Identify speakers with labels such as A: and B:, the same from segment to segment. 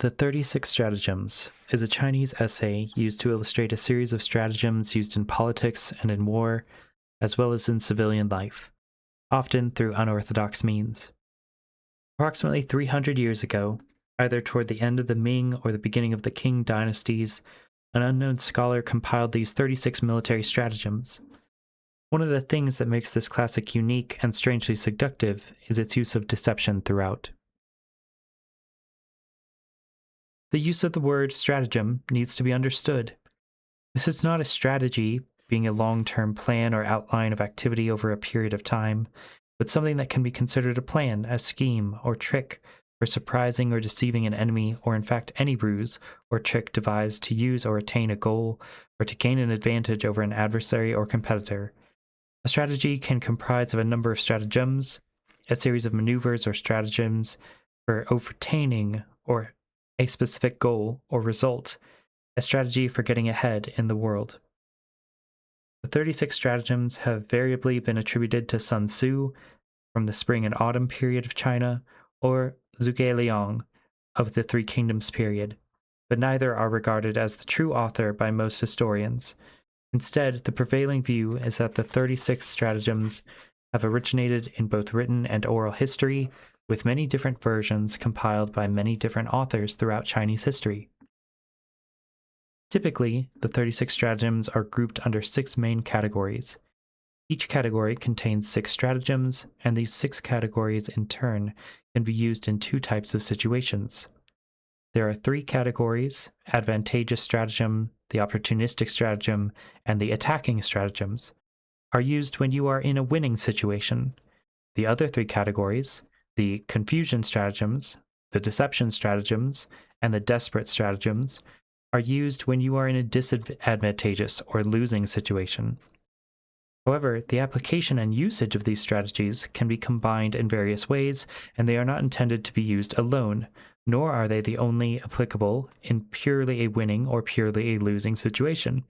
A: The 36 Stratagems is a Chinese essay used to illustrate a series of stratagems used in politics and in war, as well as in civilian life, often through unorthodox means. Approximately 300 years ago, either toward the end of the Ming or the beginning of the Qing dynasties, an unknown scholar compiled these 36 military stratagems. One of the things that makes this classic unique and strangely seductive is its use of deception throughout. The use of the word stratagem needs to be understood. This is not a strategy, being a long-term plan or outline of activity over a period of time, but something that can be considered a plan, a scheme, or trick for surprising or deceiving an enemy, or in fact any ruse or trick devised to use or attain a goal, or to gain an advantage over an adversary or competitor. A strategy can comprise of a number of stratagems, a series of maneuvers or stratagems for overtaining or a specific goal or result, a strategy for getting ahead in the world. The 36 stratagems have variably been attributed to Sun Tzu from the spring and autumn period of China, or Zhuge Liang of the Three Kingdoms period, but neither are regarded as the true author by most historians. Instead, the prevailing view is that the 36 stratagems have originated in both written and oral history, with many different versions compiled by many different authors throughout Chinese history. Typically, the 36 stratagems are grouped under 6 main categories. Each category contains 6 stratagems, and these 6 categories in turn can be used in 2 types of situations. There are 3 categories: advantageous stratagem, the opportunistic stratagem, and the attacking stratagems, are used when you are in a winning situation. The other 3 categories, the confusion stratagems, the deception stratagems, and the desperate stratagems, are used when you are in a disadvantageous or losing situation. However, the application and usage of these strategies can be combined in various ways, and they are not intended to be used alone, nor are they the only applicable in purely a winning or purely a losing situation.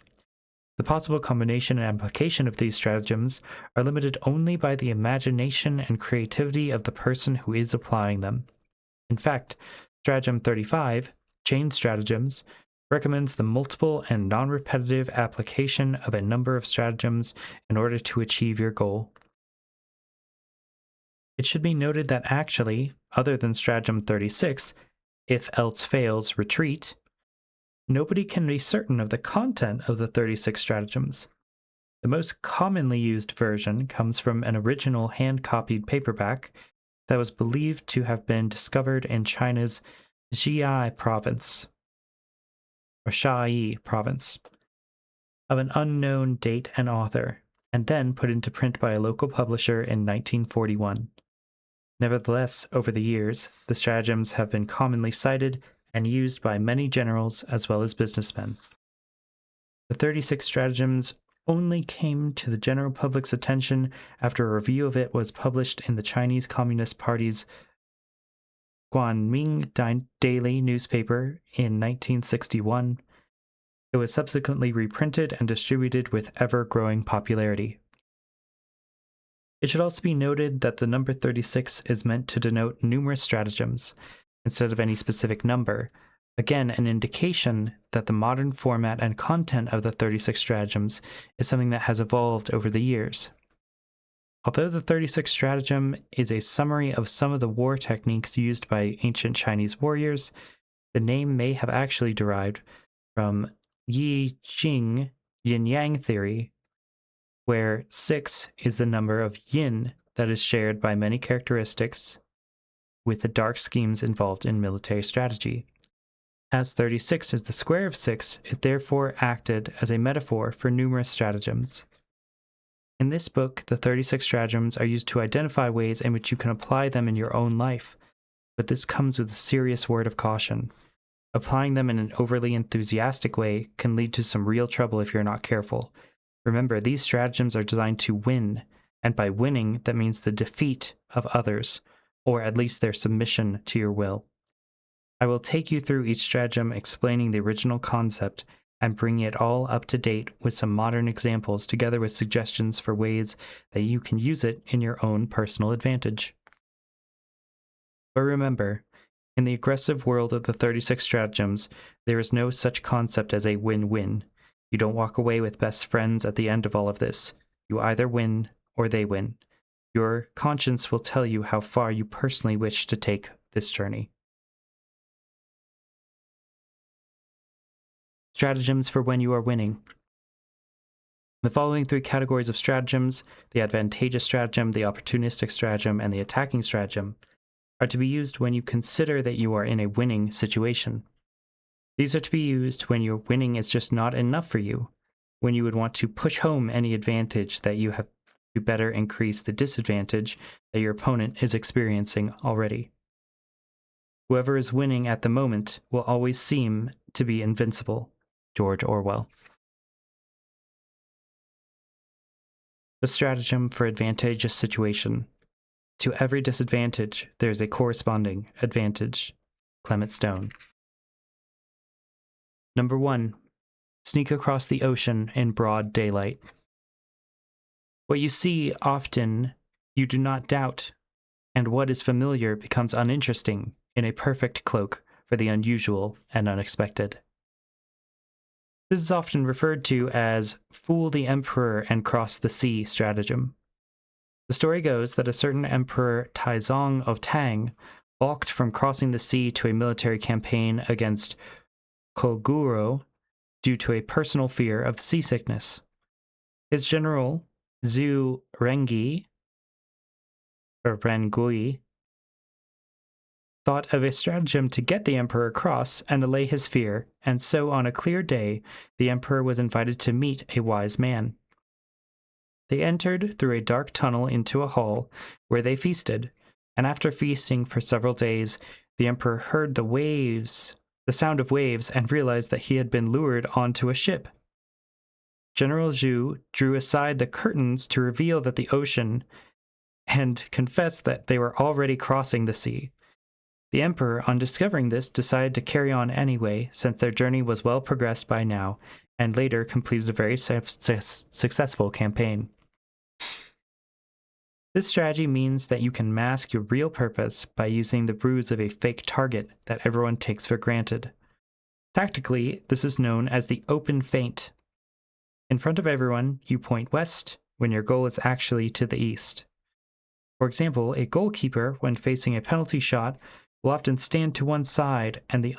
A: The possible combination and application of these stratagems are limited only by the imagination and creativity of the person who is applying them. In fact, Stratagem 35, Chain Stratagems, recommends the multiple and non-repetitive application of a number of stratagems in order to achieve your goal. It should be noted that actually, other than Stratagem 36, if else fails, retreat, nobody can be certain of the content of the 36 stratagems. The most commonly used version comes from an original hand-copied paperback that was believed to have been discovered in China's Jiai province, or Shayi province, of an unknown date and author, and then put into print by a local publisher in 1941. Nevertheless, over the years, the stratagems have been commonly cited and used by many generals as well as businessmen. The 36 stratagems only came to the general public's attention after a review of it was published in the Chinese Communist Party's Guanming Daily newspaper in 1961. It was subsequently reprinted and distributed with ever-growing popularity. It should also be noted that the number 36 is meant to denote numerous stratagems, instead of any specific number, again an indication that the modern format and content of the 36 stratagems is something that has evolved over the years. Although the 36 stratagem is a summary of some of the war techniques used by ancient Chinese warriors, the name may have actually derived from Yi Jing yin-yang theory, where 6 is the number of yin that is shared by many characteristics with the dark schemes involved in military strategy. As 36 is the square of 6, it therefore acted as a metaphor for numerous stratagems. In this book, the 36 stratagems are used to identify ways in which you can apply them in your own life, but this comes with a serious word of caution. Applying them in an overly enthusiastic way can lead to some real trouble if you're not careful. Remember, these stratagems are designed to win, and by winning, that means the defeat of others, or at least their submission to your will. I will take you through each stratagem explaining the original concept and bringing it all up to date with some modern examples together with suggestions for ways that you can use it in your own personal advantage. But remember, In the aggressive world of the 36 stratagems, there is no such concept as a win-win. You don't walk away with best friends at the end of all of this. You either win or they win. Your conscience will tell you how far you personally wish to take this journey. Stratagems for when you are winning. The following 3 categories of stratagems, the advantageous stratagem, the opportunistic stratagem, and the attacking stratagem, are to be used when you consider that you are in a winning situation. These are to be used when your winning is just not enough for you, when you would want to push home any advantage that you have to better increase the disadvantage that your opponent is experiencing already. Whoever is winning at the moment will always seem to be invincible. George Orwell. The stratagem for advantageous situation. To every disadvantage, there is a corresponding advantage. Clement Stone. Number 1. Sneak across the ocean in broad daylight. What you see often, you do not doubt, and what is familiar becomes uninteresting in a perfect cloak for the unusual and unexpected. This is often referred to as fool the emperor and cross the sea stratagem. The story goes that a certain Emperor Taizong of Tang balked from crossing the sea to a military campaign against Koguro due to a personal fear of seasickness. His general, Zhu Rengui, thought of a stratagem to get the emperor across and allay his fear, and so on a clear day, the emperor was invited to meet a wise man. They entered through a dark tunnel into a hall, where they feasted, and after feasting for several days, the emperor heard the sound of waves, and realized that he had been lured onto a ship. General Zhu drew aside the curtains to reveal that the ocean, and confessed that they were already crossing the sea. The emperor, on discovering this, decided to carry on anyway, since their journey was well progressed by now, and later completed a very successful campaign. This strategy means that you can mask your real purpose by using the ruse of a fake target that everyone takes for granted. Tactically, this is known as the open feint. In front of everyone, you point west when your goal is actually to the east. For example, a goalkeeper, when facing a penalty shot, will often stand to one side and the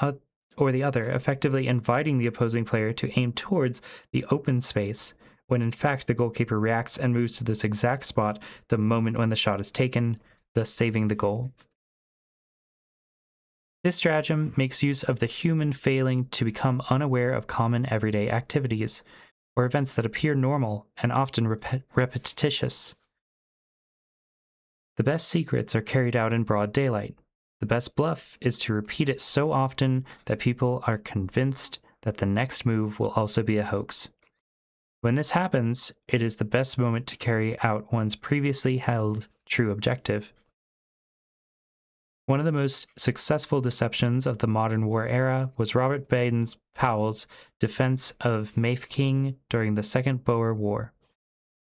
A: other, effectively inviting the opposing player to aim towards the open space, when in fact the goalkeeper reacts and moves to this exact spot the moment when the shot is taken, thus saving the goal. This stratagem makes use of the human failing to become unaware of common everyday activities, or events that appear normal and often repetitious. The best secrets are carried out in broad daylight. The best bluff is to repeat it so often that people are convinced that the next move will also be a hoax. When this happens, it is the best moment to carry out one's previously held true objective. One of the most successful deceptions of the modern war era was Robert Baden-Powell's defense of Mafeking during the Second Boer War.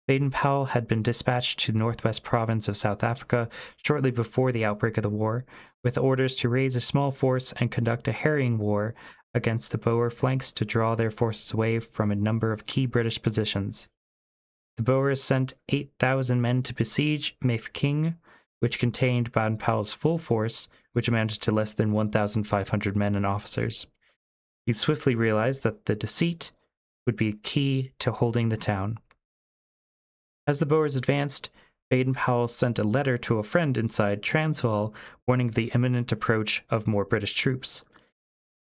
A: Baden-Powell had been dispatched to the northwest province of South Africa shortly before the outbreak of the war, with orders to raise a small force and conduct a harrying war against the Boer flanks to draw their forces away from a number of key British positions. The Boers sent 8,000 men to besiege Mafeking, which contained Baden-Powell's full force, which amounted to less than 1,500 men and officers. He swiftly realized that the deceit would be key to holding the town. As the Boers advanced, Baden-Powell sent a letter to a friend inside Transvaal warning of the imminent approach of more British troops.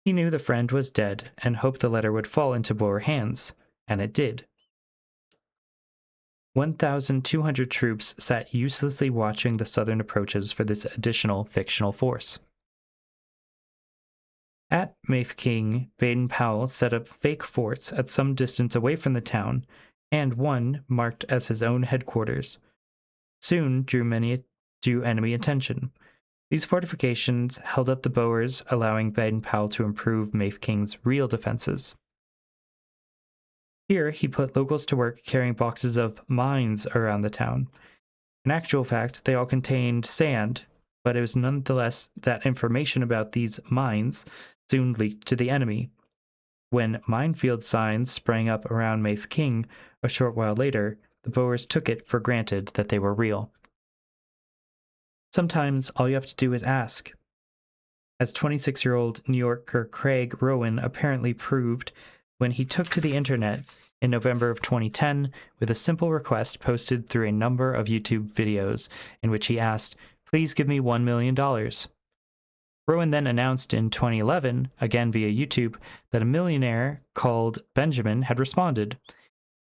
A: He knew the friend was dead and hoped the letter would fall into Boer hands, and it did. 1,200 troops sat uselessly watching the southern approaches for this additional fictional force. At Mafeking, Baden-Powell set up fake forts at some distance away from the town, and one marked as his own headquarters. Soon drew enemy attention. These fortifications held up the Boers, allowing Baden-Powell to improve Mafeking's real defenses. Here, he put locals to work carrying boxes of mines around the town. In actual fact, they all contained sand, but it was nonetheless that information about these mines soon leaked to the enemy. When minefield signs sprang up around Mafeking a short while later, the Boers took it for granted that they were real. Sometimes all you have to do is ask. As 26-year-old New Yorker Craig Rowan apparently proved when he took to the internet in November of 2010 with a simple request posted through a number of YouTube videos in which he asked, "Please give me $1 million. Rowan then announced in 2011, again via YouTube, that a millionaire called Benjamin had responded.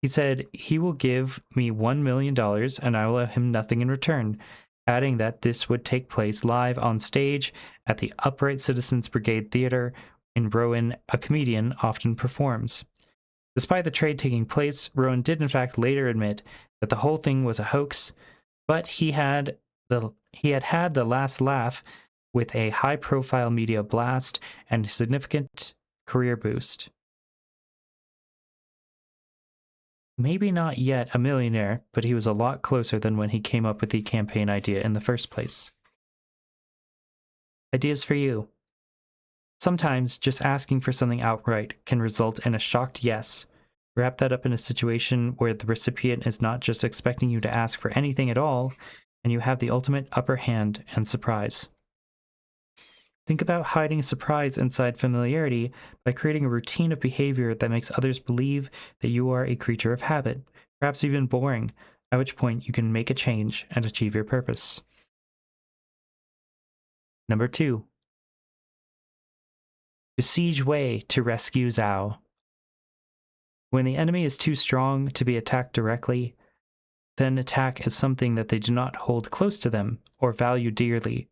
A: He said he will give me $1 million and I will owe him nothing in return, adding that this would take place live on stage at the Upright Citizens Brigade Theater in Rowan, a comedian, often performs. Despite the trade taking place, Rowan did in fact later admit that the whole thing was a hoax, but he had had the last laugh with a high-profile media blast and a significant career boost. Maybe not yet a millionaire, but he was a lot closer than when he came up with the campaign idea in the first place. Ideas for you. Sometimes just asking for something outright can result in a shocked yes. Wrap that up in a situation where the recipient is not just expecting you to ask for anything at all, and you have the ultimate upper hand and surprise. Think about hiding surprise inside familiarity by creating a routine of behavior that makes others believe that you are a creature of habit, perhaps even boring, at which point you can make a change and achieve your purpose. Number 2. Besiege Wei to rescue Zhao. When the enemy is too strong to be attacked directly, then attack as something that they do not hold close to them or value dearly.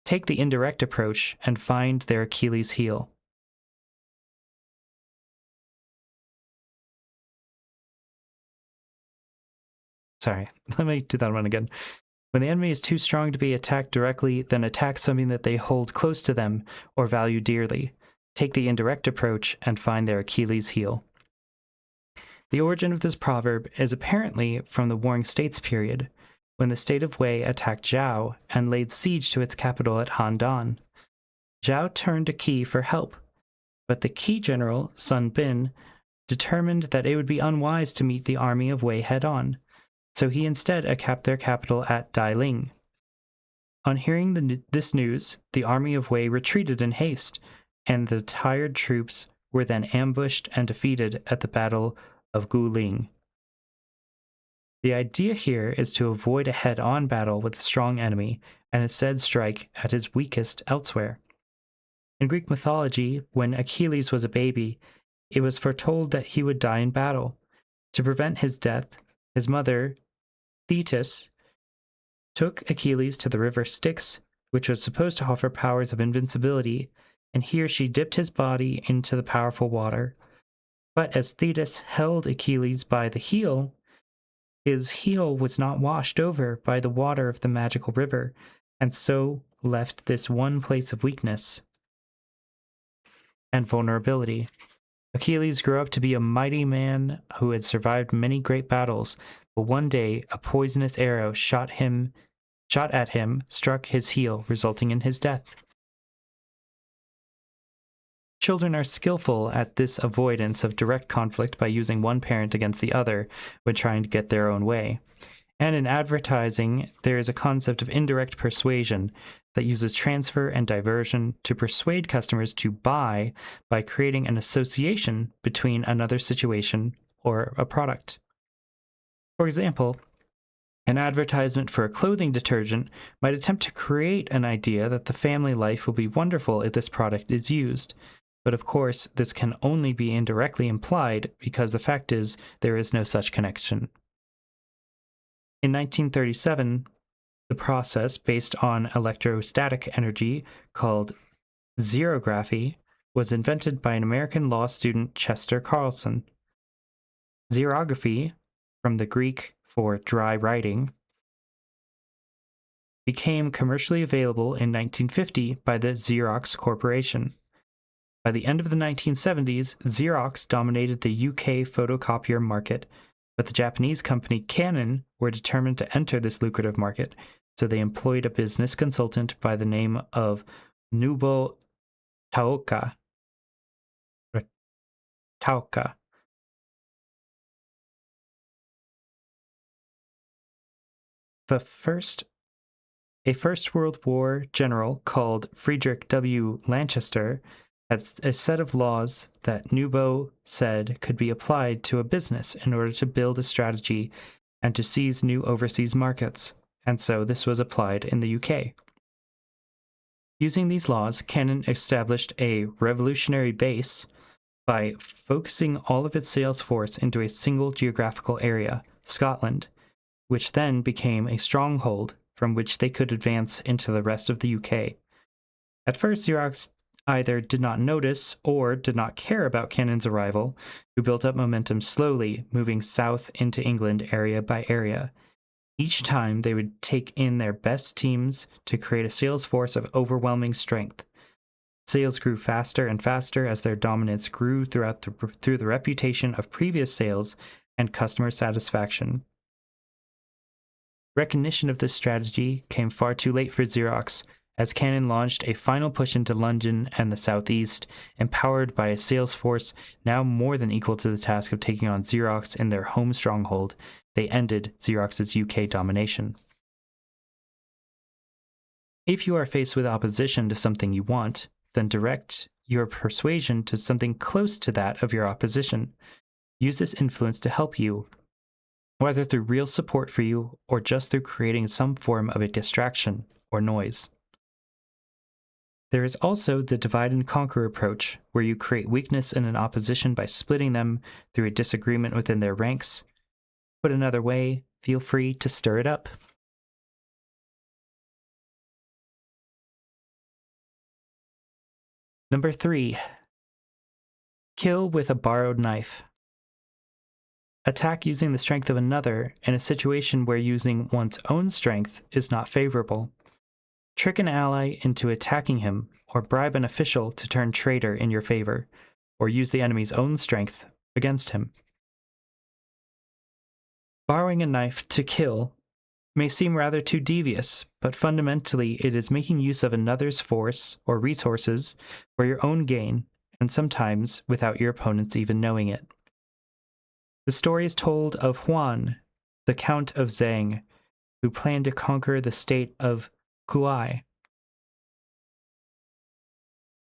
A: Take the indirect approach and find their Achilles heel. Sorry, let me do that one again. When the enemy is too strong to be attacked directly, then attack something that they hold close to them or value dearly. Take the indirect approach and find their Achilles heel. The origin of this proverb is apparently from the Warring States period, when the state of Wei attacked Zhao and laid siege to its capital at Handan. Zhao turned to Qi for help, but the Qi general, Sun Bin, determined that it would be unwise to meet the army of Wei head-on, so he instead attacked their capital at Dailing. On hearing this news, the army of Wei retreated in haste, and the tired troops were then ambushed and defeated at the Battle of Guling. The idea here is to avoid a head-on battle with a strong enemy and instead strike at his weakest elsewhere. In Greek mythology, when Achilles was a baby, it was foretold that he would die in battle. To prevent his death, his mother, Thetis, took Achilles to the river Styx, which was supposed to offer powers of invincibility, and here she dipped his body into the powerful water. But as Thetis held Achilles by the heel, his heel was not washed over by the water of the magical river, and so left this one place of weakness and vulnerability. Achilles grew up to be a mighty man who had survived many great battles, but one day a poisonous arrow shot at him, struck his heel, resulting in his death. Children are skillful at this avoidance of direct conflict by using one parent against the other when trying to get their own way. And in advertising, there is a concept of indirect persuasion that uses transfer and diversion to persuade customers to buy by creating an association between another situation or a product. For example, an advertisement for a clothing detergent might attempt to create an idea that the family life will be wonderful if this product is used. But of course, this can only be indirectly implied because the fact is there is no such connection. In 1937, the process based on electrostatic energy called xerography was invented by an American law student, Chester Carlson. Xerography, from the Greek for dry writing, became commercially available in 1950 by the Xerox Corporation. By the end of the 1970s, Xerox dominated the UK photocopier market, but the Japanese company Canon were determined to enter this lucrative market, so they employed a business consultant by the name of Nubo Taoka. or Taoka. A First World War general called Friedrich W. Lanchester had a set of laws that Nubo said could be applied to a business in order to build a strategy and to seize new overseas markets, and so this was applied in the UK. Using these laws, Canon established a revolutionary base by focusing all of its sales force into a single geographical area, Scotland, which then became a stronghold from which they could advance into the rest of the UK. At first, Xerox either did not notice or did not care about Canon's arrival, who built up momentum slowly, moving south into England area by area. Each time, they would take in their best teams to create a sales force of overwhelming strength. Sales grew faster and faster as their dominance grew through the reputation of previous sales and customer satisfaction. Recognition of this strategy came far too late for Xerox, as Canon launched a final push into London and the southeast, empowered by a sales force now more than equal to the task of taking on Xerox in their home stronghold. They ended Xerox's UK domination. If you are faced with opposition to something you want, then direct your persuasion to something close to that of your opposition. Use this influence to help you, whether through real support for you or just through creating some form of a distraction or noise. There is also the divide and conquer approach, where you create weakness in an opposition by splitting them through a disagreement within their ranks. Put another way, feel free to stir it up. Number 3. Kill with a borrowed knife. Attack using the strength of another in a situation where using one's own strength is not favorable. Trick an ally into attacking him, or bribe an official to turn traitor in your favor, or use the enemy's own strength against him. Borrowing a knife to kill may seem rather too devious, but fundamentally it is making use of another's force or resources for your own gain, and sometimes without your opponents even knowing it. The story is told of Huan, the Count of Zhang, who planned to conquer the state of Kuai.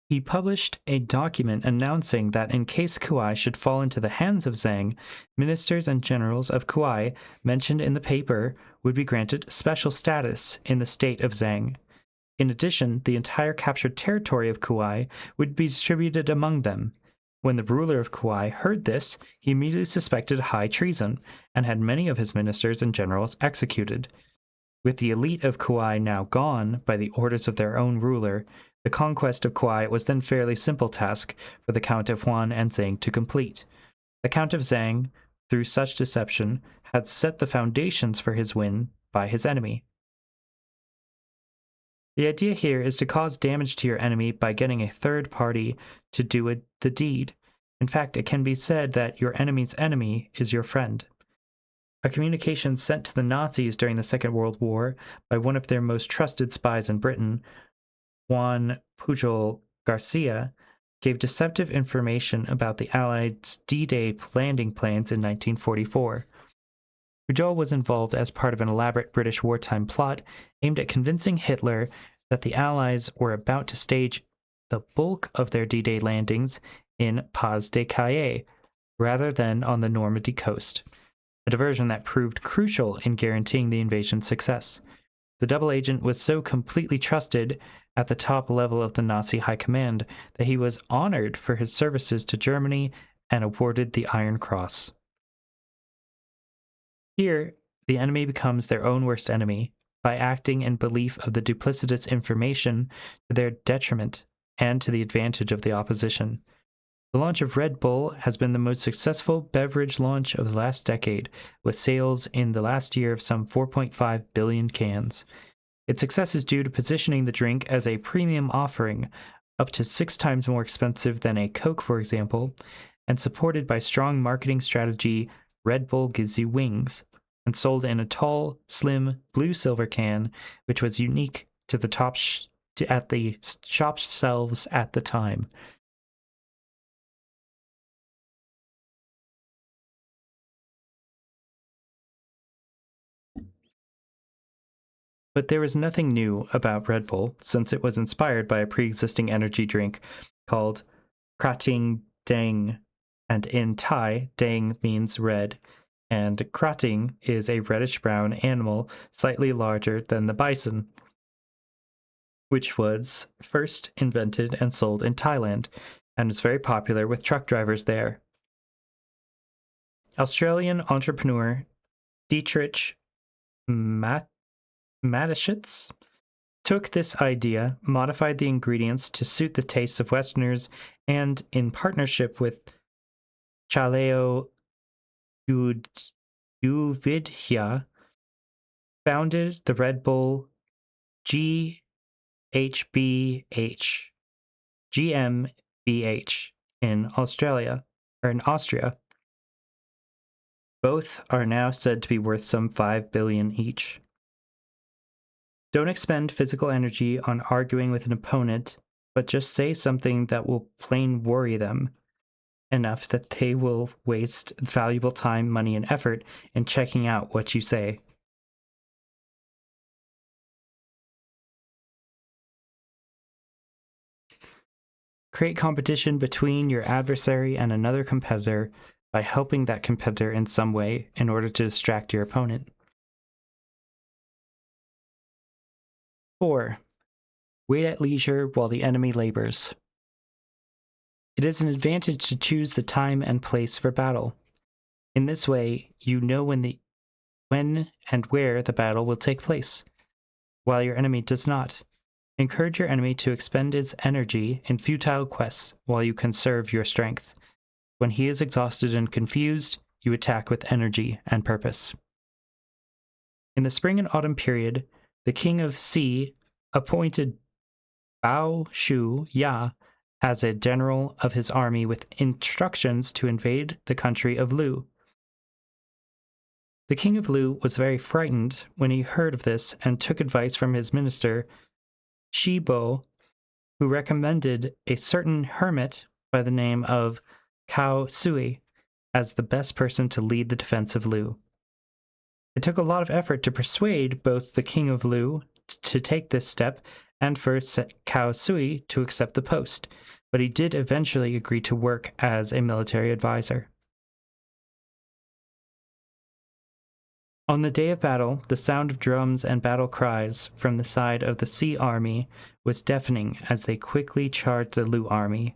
A: He published a document announcing that in case Kuai should fall into the hands of Zhang, ministers and generals of Kuai mentioned in the paper would be granted special status in the state of Zhang. In addition, the entire captured territory of Kuai would be distributed among them. When the ruler of Kuai heard this, he immediately suspected high treason and had many of his ministers and generals executed. With the elite of Kuai now gone by the orders of their own ruler, the conquest of Kuai was then a fairly simple task for the Count of Huan and Zhang to complete. The Count of Zhang, through such deception, had set the foundations for his win by his enemy. The idea here is to cause damage to your enemy by getting a third party to do the deed. In fact, it can be said that your enemy's enemy is your friend. A communication sent to the Nazis during the Second World War by one of their most trusted spies in Britain, Juan Pujol Garcia, gave deceptive information about the Allies' D-Day landing plans in 1944. Pujol was involved as part of an elaborate British wartime plot aimed at convincing Hitler that the Allies were about to stage the bulk of their D-Day landings in Pas-de-Calais, rather than on the Normandy coast, a diversion that proved crucial in guaranteeing the invasion's success. The double agent was so completely trusted at the top level of the Nazi high command that he was honored for his services to Germany and awarded the Iron Cross. Here, the enemy becomes their own worst enemy by acting in belief of the duplicitous information to their detriment and to the advantage of the opposition. The launch of Red Bull has been the most successful beverage launch of the last decade, with sales in the last year of some 4.5 billion cans. Its success is due to positioning the drink as a premium offering, up to 6 times more expensive than a Coke, for example, and supported by strong marketing strategy, Red Bull gives you wings, and sold in a tall, slim, blue-silver can, which was unique to the at the shop shelves at the time. But there was nothing new about Red Bull, since it was inspired by a pre-existing energy drink called Krating Dang, and in Thai, Dang means red, and Krating is a reddish-brown animal slightly larger than the bison, which was first invented and sold in Thailand, and is very popular with truck drivers there. Australian entrepreneur Dietrich Mateschitz took this idea, modified the ingredients to suit the tastes of Westerners, and in partnership with Chaleo Uvidhya, founded the Red Bull GmbH in Australia, or in Austria. Both are now said to be worth some 5 billion each. Don't expend physical energy on arguing with an opponent, but just say something that will plain worry them enough that they will waste valuable time, money, and effort in checking out what you say. Create competition between your adversary and another competitor by helping that competitor in some way in order to distract your opponent. 4. Wait at leisure while the enemy labors. It is an advantage to choose the time and place for battle. In this way, you know when and where the battle will take place, while your enemy does not. Encourage your enemy to expend his energy in futile quests while you conserve your strength. When he is exhausted and confused, you attack with energy and purpose. In the spring and autumn period, the king of Xi appointed Bao Shu Ya as a general of his army with instructions to invade the country of Lu. The king of Lu was very frightened when he heard of this and took advice from his minister, Shi Bo, who recommended a certain hermit by the name of Cao Sui as the best person to lead the defense of Lu. It took a lot of effort to persuade both the king of Lu to take this step and for Cao Sui to accept the post, but he did eventually agree to work as a military advisor. On the day of battle, the sound of drums and battle cries from the side of the Xi army was deafening as they quickly charged the Lu army.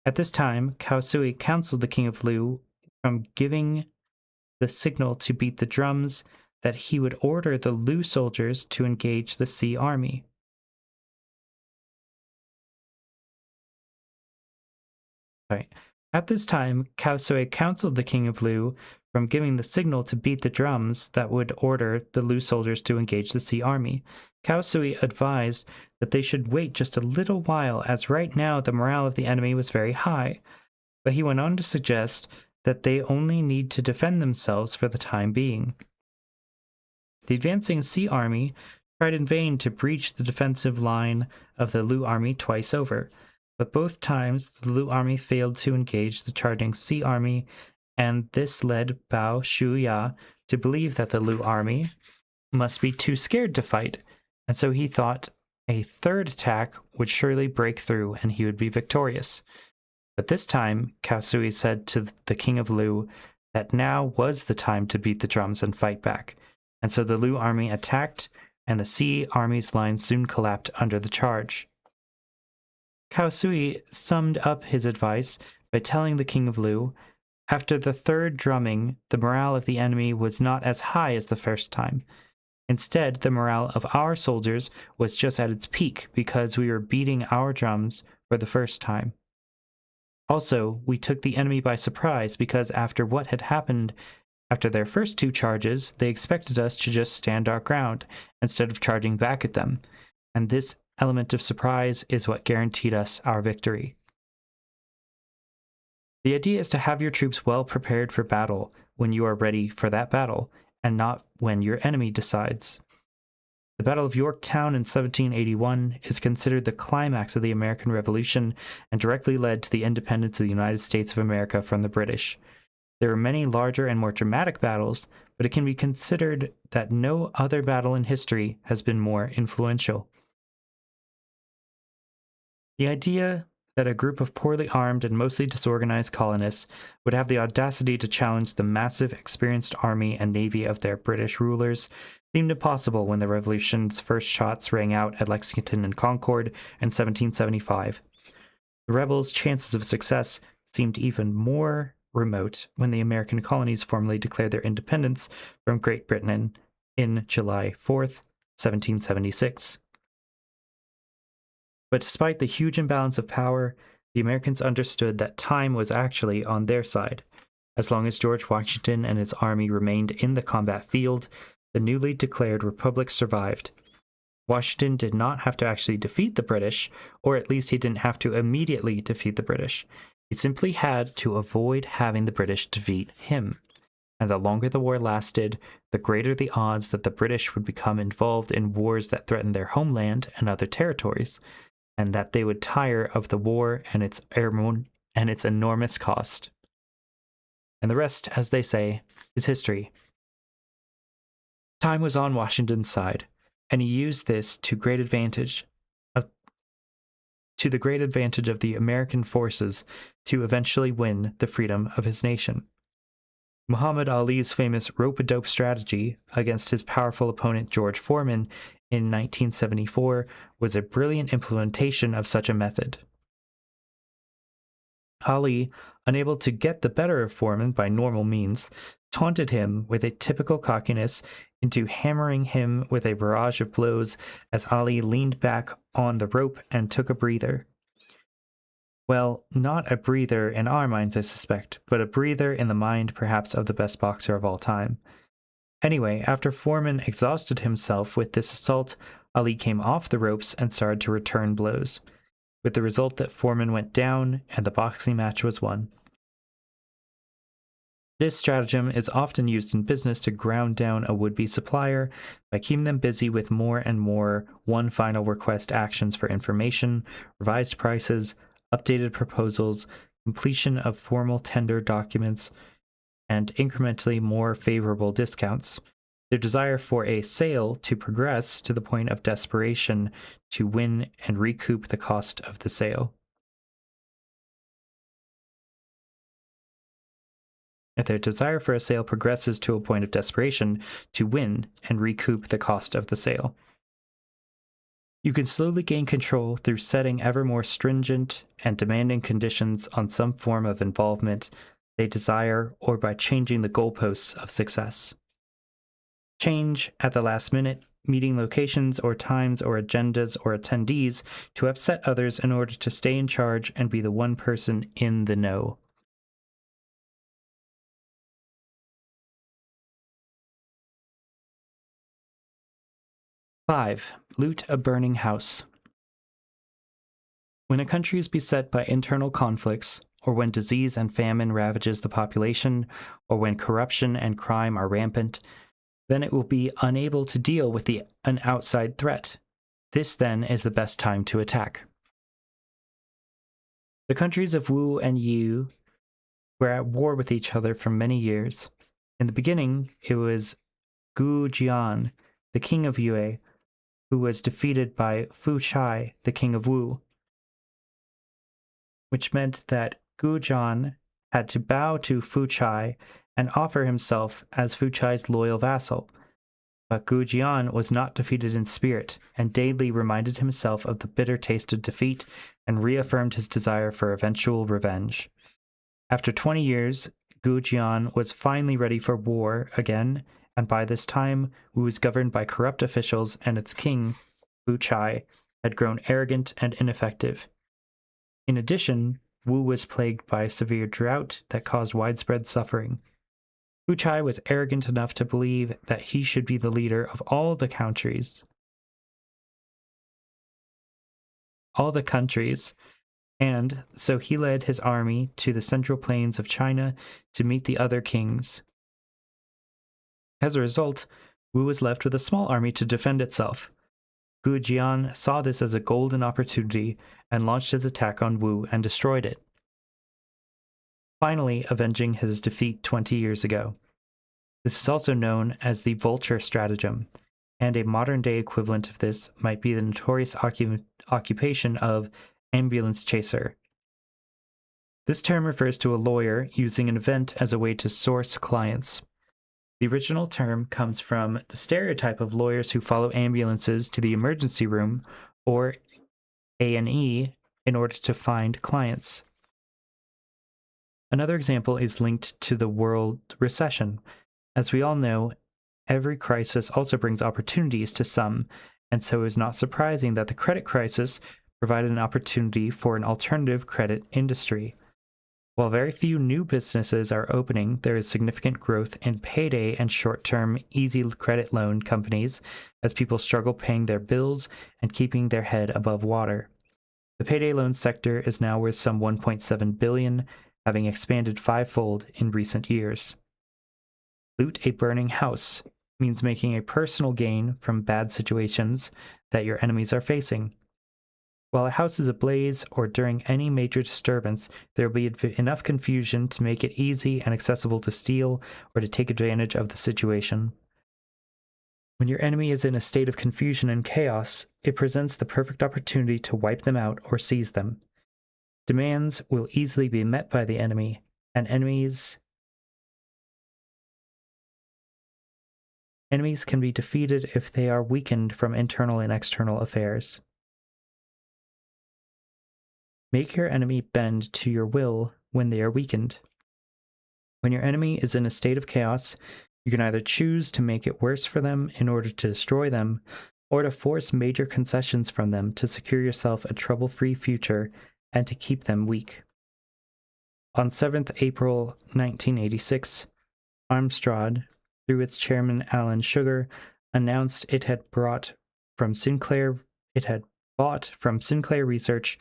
A: At this time, Cao Sui counseled the king of Lu from giving the signal to beat the drums that he would order the Lu soldiers to engage the Xi army. At this time, Cao Sui counseled the king of Lu from giving the signal to beat the drums that would order the Lu soldiers to engage the Xi army. Cao Sui advised that they should wait just a little while, as right now the morale of the enemy was very high, but he went on to suggest that they only need to defend themselves for the time being. The advancing Xi army tried in vain to breach the defensive line of the Lu army twice over, but both times the Lu army failed to engage the charging Xi army, and this led Bao Shuya to believe that the Lu army must be too scared to fight, and so he thought a third attack would surely break through and he would be victorious. But this time, Cao Sui said to the king of Lu that now was the time to beat the drums and fight back, and so the Lu army attacked, and the Xi army's line soon collapsed under the charge. Cao Sui summed up his advice by telling the king of Lu, after the third drumming, the morale of the enemy was not as high as the first time. Instead, the morale of our soldiers was just at its peak because we were beating our drums for the first time. Also, we took the enemy by surprise because after what had happened after their first two charges, they expected us to just stand our ground instead of charging back at them, and this element of surprise is what guaranteed us our victory. The idea is to have your troops well prepared for battle when you are ready for that battle, and not when your enemy decides. The Battle of Yorktown in 1781 is considered the climax of the American Revolution and directly led to the independence of the United States of America from the British. There are many larger and more dramatic battles, but it can be considered that no other battle in history has been more influential. The idea that a group of poorly armed and mostly disorganized colonists would have the audacity to challenge the massive, experienced army and navy of their British rulers seemed impossible when the Revolution's first shots rang out at Lexington and Concord in 1775. The rebels' chances of success seemed even more remote when the American colonies formally declared their independence from Great Britain in July 4th, 1776. But despite the huge imbalance of power, the Americans understood that time was actually on their side. As long as George Washington and his army remained in the combat field, the newly declared republic survived. Washington did not have to actually defeat the British, or at least he didn't have to immediately defeat the British. He simply had to avoid having the British defeat him. And the longer the war lasted, the greater the odds that the British would become involved in wars that threatened their homeland and other territories, and that they would tire of the war and its enormous cost. And the rest, as they say, is history. Time was on Washington's side, and he used this to the great advantage of the American forces to eventually win the freedom of his nation. Muhammad Ali's famous rope-a-dope strategy against his powerful opponent George Foreman in 1974 was a brilliant implementation of such a method. Ali, unable to get the better of Foreman by normal means, taunted him with a typical cockiness into hammering him with a barrage of blows as Ali leaned back on the rope and took a breather. Well, not a breather in our minds, I suspect, but a breather in the mind perhaps of the best boxer of all time. Anyway, after Foreman exhausted himself with this assault, Ali came off the ropes and started to return blows, with the result that Foreman went down and the boxing match was won. This stratagem is often used in business to ground down a would-be supplier by keeping them busy with more and more one final request actions for information, revised prices, updated proposals, completion of formal tender documents, and incrementally more favorable discounts. Their desire for a sale to progress to the point of desperation to win and recoup the cost of the sale. If their desire for a sale progresses to a point of desperation to win and recoup the cost of the sale. You can slowly gain control through setting ever more stringent and demanding conditions on some form of involvement they desire, or by changing the goalposts of success. Change at the last minute, meeting locations or times or agendas or attendees to upset others in order to stay in charge and be the one person in the know. Five, loot a burning house. When a country is beset by internal conflicts, or when disease and famine ravages the population, or when corruption and crime are rampant, then it will be unable to deal with an outside threat. This, then, is the best time to attack. The countries of Wu and Yu were at war with each other for many years. In the beginning, it was Gu Jian, the king of Yue, who was defeated by Fu Chai, the king of Wu, which meant that Gu Jian had to bow to Fu Chai and offer himself as Fu Chai's loyal vassal. But Gu Jian was not defeated in spirit, and daily reminded himself of the bitter taste of defeat and reaffirmed his desire for eventual revenge. After 20 years, Gu Jian was finally ready for war again, and by this time, Wu was governed by corrupt officials, and its king, Fu Chai, had grown arrogant and ineffective. In addition, Wu was plagued by a severe drought that caused widespread suffering. Fu Chai was arrogant enough to believe that he should be the leader of all the countries, and so he led his army to the central plains of China to meet the other kings. As a result, Wu was left with a small army to defend itself. Gu Jian saw this as a golden opportunity and launched his attack on Wu and destroyed it, finally avenging his defeat 20 years ago. This is also known as the vulture stratagem, and a modern-day equivalent of this might be the notorious occupation of ambulance chaser. This term refers to a lawyer using an event as a way to source clients. The original term comes from the stereotype of lawyers who follow ambulances to the emergency room or A&E in order to find clients. Another example is linked to the world recession. As we all know, every crisis also brings opportunities to some, and so it is not surprising that the credit crisis provided an opportunity for an alternative credit industry. While very few new businesses are opening, there is significant growth in payday and short-term easy credit loan companies as people struggle paying their bills and keeping their head above water. The payday loan sector is now worth some $1.7 billion, having expanded fivefold in recent years. Loot a burning house means making a personal gain from bad situations that your enemies are facing. While a house is ablaze or during any major disturbance, there will be enough confusion to make it easy and accessible to steal or to take advantage of the situation. When your enemy is in a state of confusion and chaos, it presents the perfect opportunity to wipe them out or seize them. Demands will easily be met by the enemy, and enemies can be defeated if they are weakened from internal and external affairs. Make your enemy bend to your will when they are weakened. When your enemy is in a state of chaos, you can either choose to make it worse for them in order to destroy them, or to force major concessions from them to secure yourself a trouble-free future and to keep them weak. On 7th April 1986, Armstrad, through its chairman Alan Sugar, announced it had bought from Sinclair Research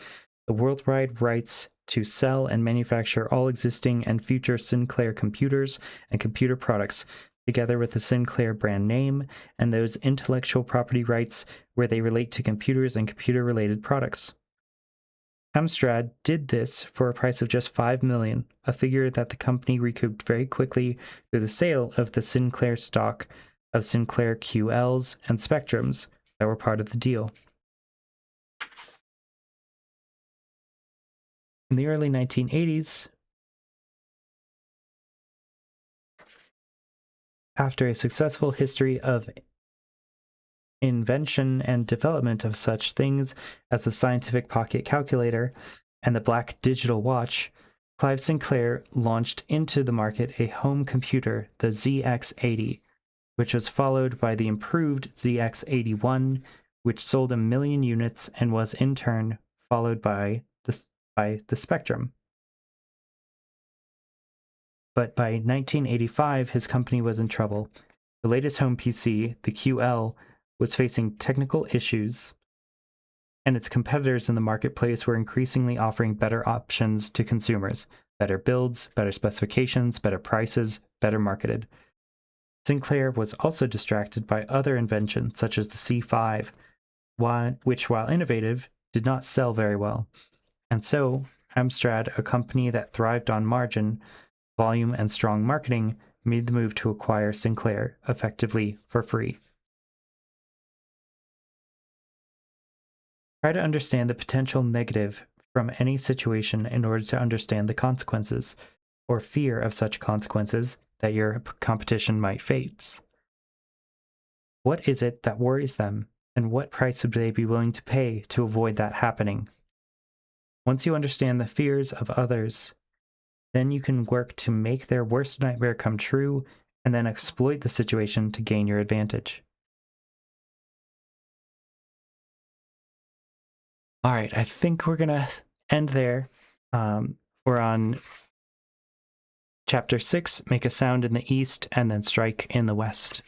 A: the worldwide rights to sell and manufacture all existing and future Sinclair computers and computer products, together with the Sinclair brand name and those intellectual property rights where they relate to computers and computer-related products. Amstrad did this for a price of just $5 million, a figure that the company recouped very quickly through the sale of the Sinclair stock of Sinclair QLs and Spectrums that were part of the deal. In the early 1980s, after a successful history of invention and development of such things as the scientific pocket calculator and the black digital watch, Clive Sinclair launched into the market a home computer, the ZX80, which was followed by the improved ZX81, which sold 1 million units and was in turn followed by the Spectrum. But by 1985, his company was in trouble. The latest home PC, the QL, was facing technical issues, and its competitors in the marketplace were increasingly offering better options to consumers, better builds, better specifications, better prices, better marketed. Sinclair was also distracted by other inventions, such as the C5, which, while innovative, did not sell very well. And so, Amstrad, a company that thrived on margin, volume, and strong marketing, made the move to acquire Sinclair, effectively for free. Try to understand the potential negative from any situation in order to understand the consequences, or fear of such consequences, that your competition might face. What is it that worries them, and what price would they be willing to pay to avoid that happening? Once you understand the fears of others, then you can work to make their worst nightmare come true and then exploit the situation to gain your advantage. All right, I think we're going to end there. We're on Chapter 6, Make a Sound in the East and then Strike in the West.